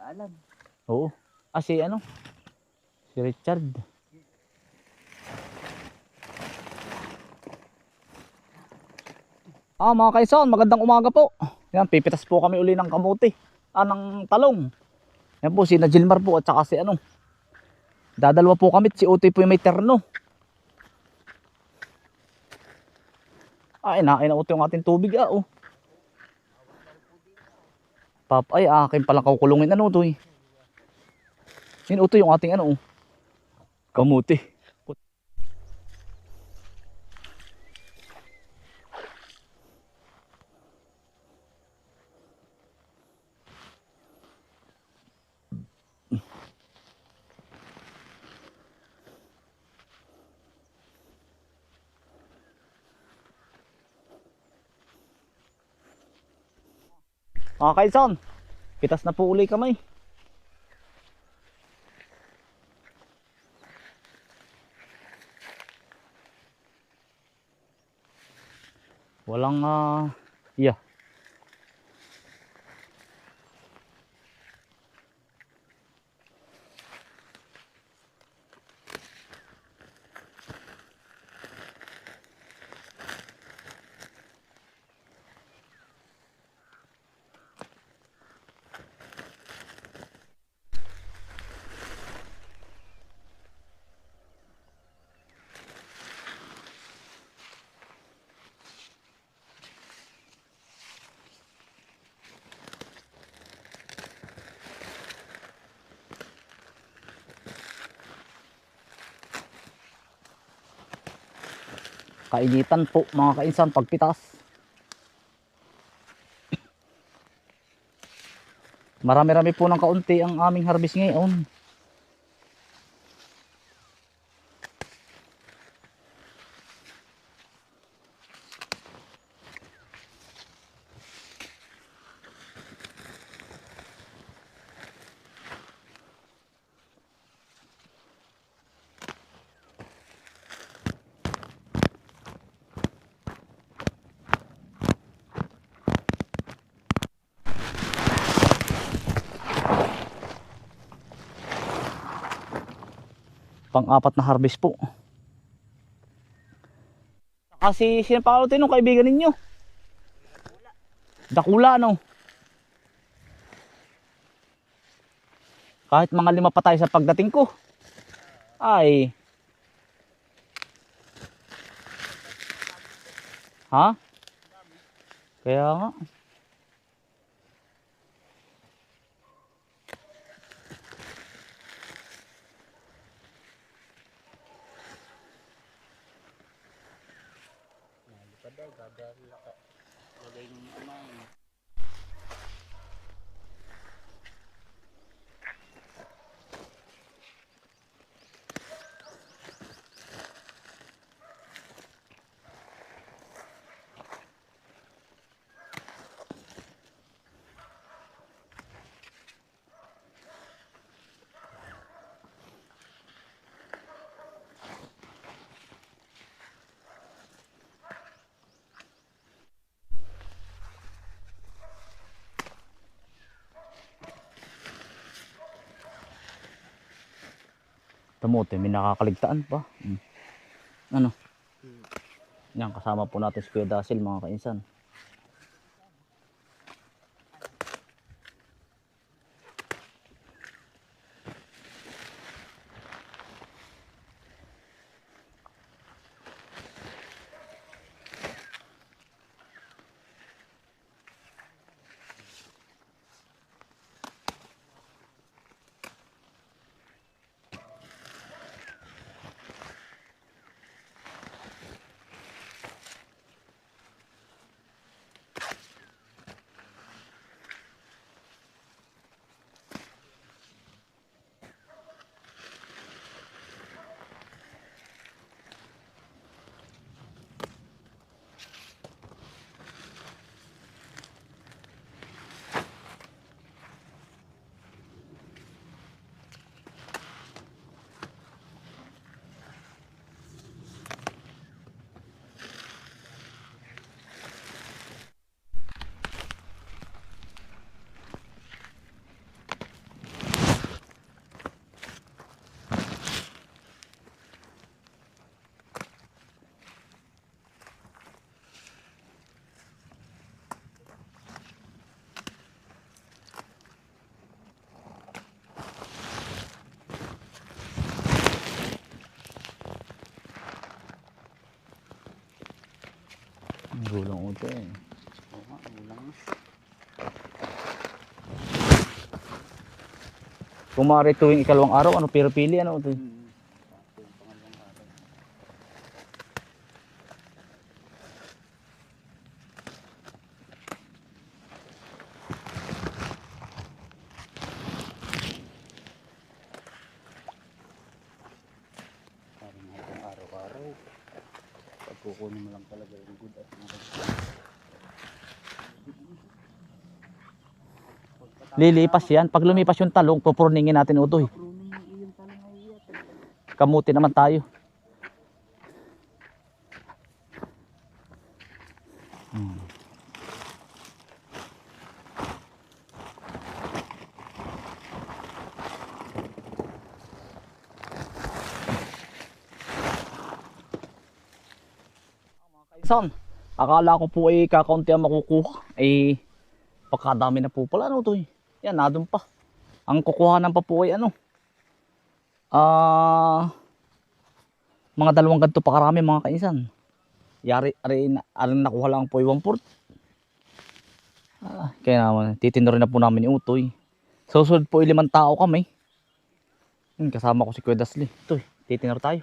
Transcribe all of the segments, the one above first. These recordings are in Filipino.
Alam. Oo. Ah, si ano? Si Richard. Ah, mga kaisan, magandang umaga po. Yan, pipitas po kami uli ng kamuti. Ah, ng talong. Yan po, si Najilmar po at saka si ano. Dadalwa po kami, si Utoy po yung may terno. Ah, inain na Utoy yung ating tubig ah, oh. Ay, akin palang kukulungin ano, Utoy. Yun, Utoy yung ating ano, oh. Kamuti. Mga kaisan, pitas na po uli kami. Walang yeah. Kainitan po mga kainsan pagpitas. Marami-rami po ng kaunti ang aming harvest ngayon. Pang-apat na harvest po. Kasi sino pa ulit nung kaibigan ninyo? Dakula no. Kahit mga 5 pa tayo sa pagdating ko. Ay. Ha? Kaya nga. Tamote, may nakakaligtaan pa. Ano? Yan, kasama po natin si Kuya Dasil mga kainsan. ito eh. Oo nga, ulang. Kung maaari tuwing ikalawang araw, ano pero pili ano ito. Sakto yung pangalawang araw. Parang hanggang araw-araw. Pag kukunin mo lang talaga yung good at Lilipas yan. Pag lumipas yung talong, pupurningin natin utoy. pruning yung talong ay iya. Kamuti naman tayo. Kainsan, akala ko po ay kakaunti ang makukuha. Ay pagkadami na po pala ano to eh. Yan, nadun pa. Ang kukuhanan pa po ay ano. Mga 2 ganito pa karami mga kainsan. Aring nakuha lang po ay 1/4. Kaya naman, titinorin na po namin yung utoy. Susunod po ay 5 tao kami. Kasama ko si Kuya Dasli. Ito titinor tayo.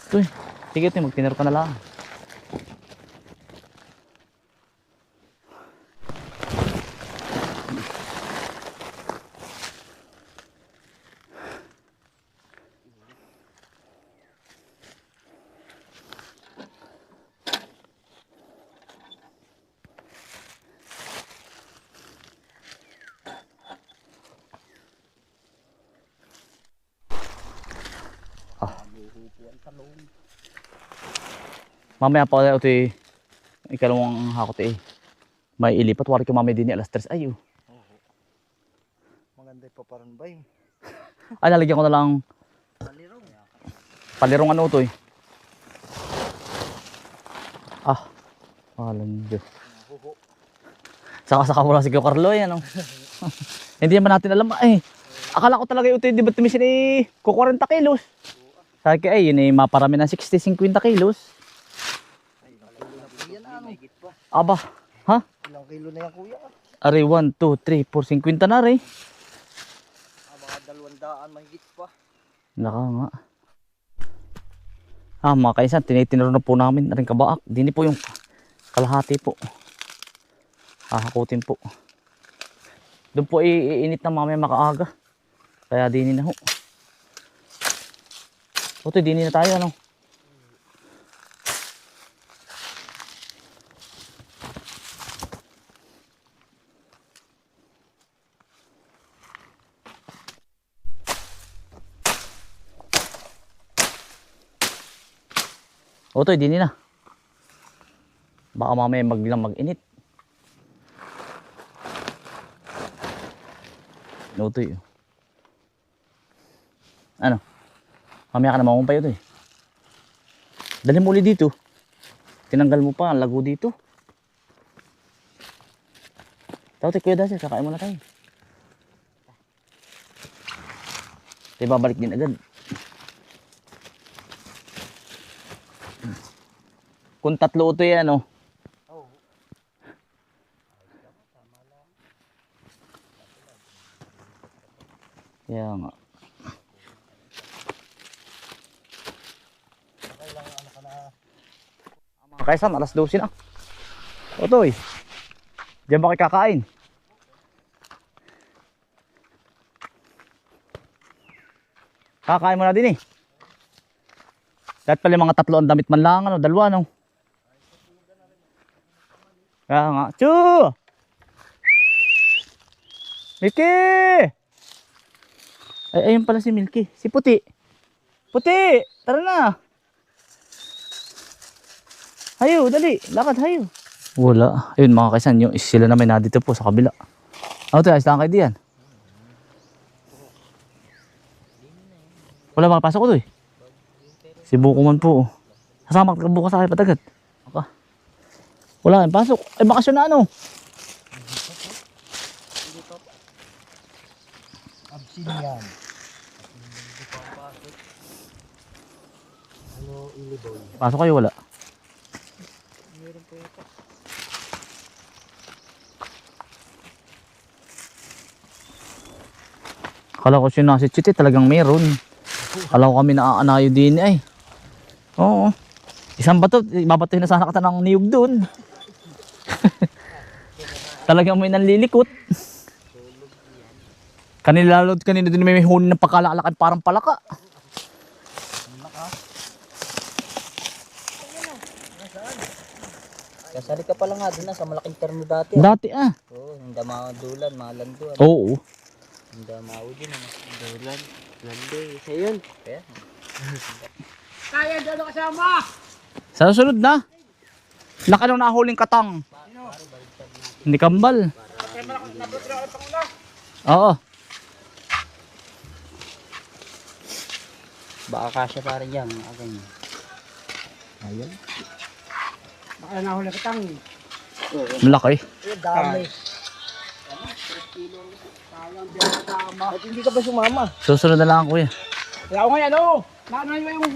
Ito sige ito magtinor ka na lang. Mamaya pa ito eh. Ikalawang hakot eh. May ilipat. Wari ko mamaya din 3:00. Ay maganda pa parang ba yun? Ay lalagyan ko na lang palirong ano ito eh. Walang Diyos. Saka mula si Kuya Carlo eh ano. Hindi naman natin alam eh. Akala ko talaga ito di ba tumisin eh 40 kilos. Sabi ko yun eh maparami ng 60-50 kilos. Aba, ha? Ilang kilo na yan kuya? Ari 1, 2, 3, 4, 50 na rin. Mga 200 mahigit pa. Naka nga. Mga kainsan, tinitinuro na po namin rin kabaak. Dini po yung kalahati po. Hahakutin po. Doon po iinit na mamaya makaaga. Kaya dini na ho. Ito, dini na tayo ano. Ito, dini na. Baka mamaya maglang mag-init. Ito yun. Ano? Mamaya ka na mamumpay ito eh. Dali mo ulit dito. Tinanggal mo pa ang lago dito. Tawag Kuya Dasel, kakain muna tayo. Tayo babalik din agad. Kung 3 ito yan oh. Kaya nga. Kaysa alas 12 na. Otoy. Diyan ba kayo kakain? Kakain mo na din eh. Dapat pala mga 3 ang damit man lang, ano, 2 no. Kaya nga. Chu! Milky! Ay, ayun pala si Milky. Si Puti. Puti! Tara na! Hayo, dali. Lakad, hayo. Wala. Ayun mga kaisan, yung sila namin na dito po sa kabila. Ano tayo, ayos lang kayo diyan. Wala makapasok ko to eh. Si Buko man po. Sasama ka bukas sa akin patagat. Okay. Wala kang pasok. Ay bakasyon na ano. Absin yan. Ano iliboy? Pasok kayo wala. Meron po ito. Akala ko siya nasi chiti talagang meron. Akala ko kami naaanayo din ay. Oo. Isang bato, babatoy na sana kita ng niyog doon. Talagang may nanlilikot. Kanila din may huni ng pagkalakalakan parang palaka. Kasali ka pala nga doon sa malaking termo dati. Dati ah. Oo, hindi madulan, malando. Oo. Hindi maudin. Dulan, lande. Isa yun. Kaya? Kaya dito kasama! Sa susunod na. Laki nung nahuling katang. Hindi kambal. Oo. Baka kasya pa rin yan. Ganyan. Ayun. Baka nahuli katang. Malaki. Dami. Sayang di ako kasama. Ba't hindi ka ba sumama? Susunod na lang kuya. Kaya ako ngayon, ano? Naanoy mo yung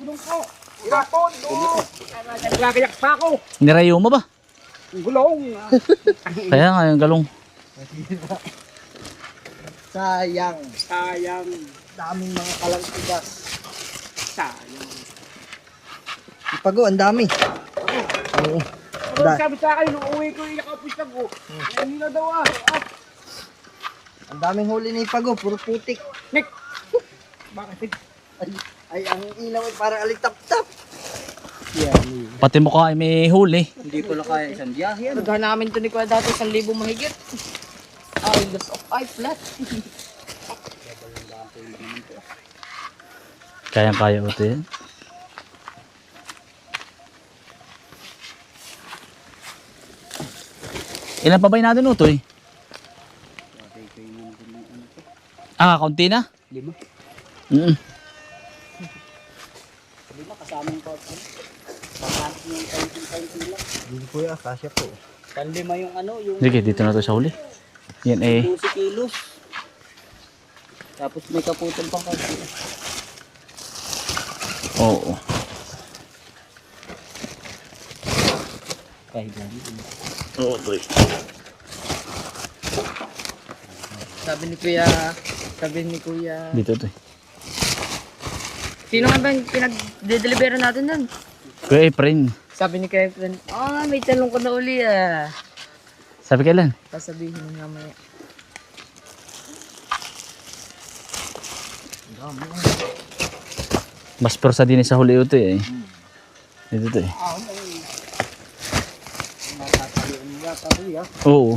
gulong ko. Irapon, doon. Nagkakayak pa ako. Nirayo mo ba? Yung gulong. Kaya nga yung galong. Sayang. Sayang. Daming mga kalangtigas. Sayang. Ipago, ang dami. Oo. Ano sabi sa akin, nung uwi ko, inakapusta ko. Hindi na daw ah. Ang daming huli ni Ipago, puro putik. Nick! Bakit? Ay, ang ilaw ay parang alitap-tap. Pati mukha ay may huli. Hindi ko lang kaya isang biyahe. Naghan namin ito ni Kuya dati 1,000 mahigit. Ay, loss of eye flat. Kaya ko ito yan. Ilan pa ba yung natin utoy? Ah, kaunti na? 5. Mm. 5 kasama yung kaut. Pagkakit yung kaunti lang. Hindi ko yung kasya po. 5 yung ano, yung Sige, dito na to sa huli. Yan eh. 12 kilos. Tapos may kaputol pang kaunti. Oo. Kahit lang. Oo, utoy. Sabi ni Kuya. Dito utoy. Sino nga ba yung pinag-delivery natin nun? Kuya Efren. Sabi ni Kuya, may talong ko na uli ah. Sabi kailan? Sasabihin mo nga maya. Mas persa din sa huli utoy eh. Dito utoy. Oo.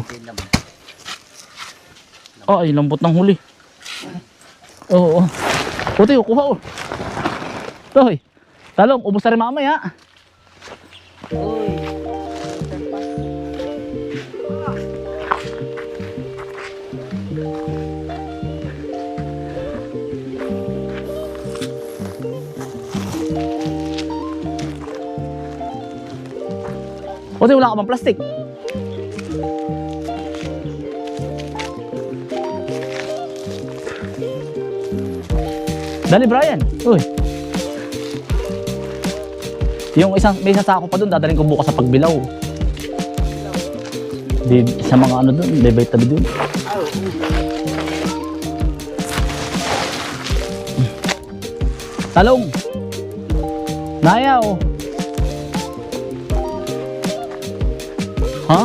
Ah, ay lambot ng huli. Oo. Utoy, kuha oh. Toy. Talong, ubos na rin mamaya. Utoy, wala ka bang plastic? Dali Brian. Uy. Yung may isang sako pa doon, dadalhin ko bukas sa pagbilaw. Di sa mga ano doon, debay tabi doon. Talong. Nayaw. Ha?